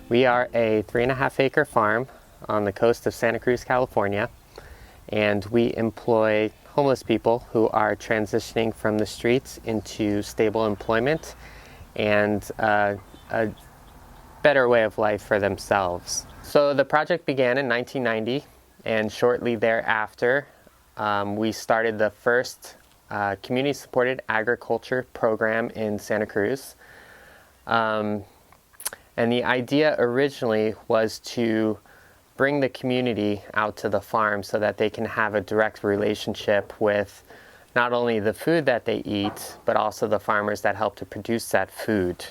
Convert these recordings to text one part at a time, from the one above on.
We are a 3.5-acre farm on the coast of Santa Cruz, California, and we employ homeless people who are transitioning from the streets into stable employment and a better way of life for themselves. So the project began in 1990, and shortly thereafter we started the first community-supported agriculture program in Santa Cruz. And the idea originally was to bring the community out to the farm so that they can have a direct relationship with not only the food that they eat, but also the farmers that help to produce that food.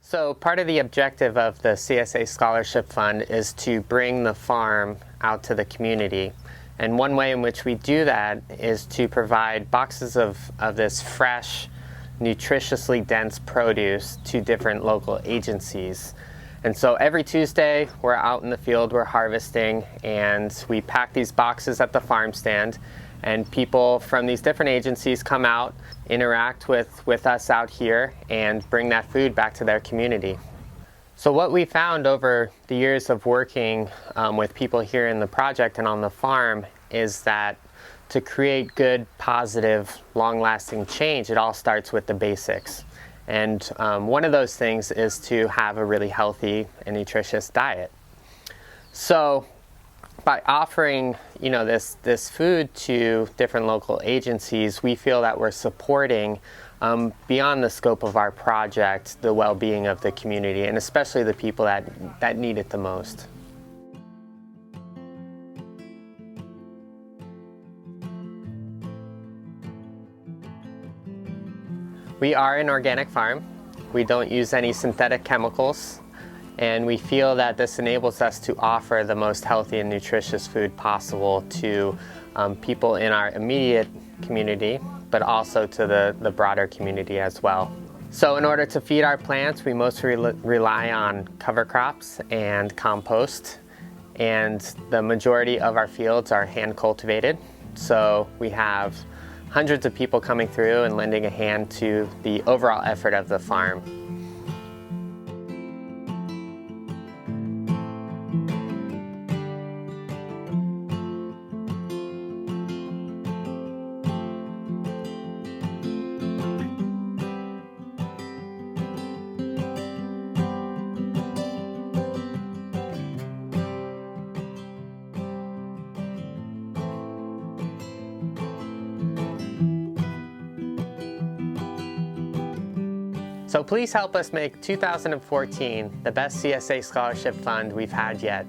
So part of the objective of the CSA Scholarship Fund is to bring the farm out to the community. And one way in which we do that is to provide boxes of this fresh, nutritiously dense produce to different local agencies. And so every Tuesday we're out in the field, we're harvesting, and we pack these boxes at the farm stand, and people from these different agencies come out, interact with us out here, and bring that food back to their community. So what we found over the years of working with people here in the project and on the farm is that to create good, positive, long-lasting change, it all starts with the basics. And one of those things is to have a really healthy and nutritious diet. So by offering, this food to different local agencies, we feel that we're supporting, beyond the scope of our project, the well-being of the community, and especially the people that need it the most. We are an organic farm. We don't use any synthetic chemicals, and we feel that this enables us to offer the most healthy and nutritious food possible to people in our immediate community, but also to the broader community as well. So in order to feed our plants, we mostly rely on cover crops and compost, and the majority of our fields are hand cultivated. So we have hundreds of people coming through and lending a hand to the overall effort of the farm. So please help us make 2014 the best CSA Scholarship Fund we've had yet.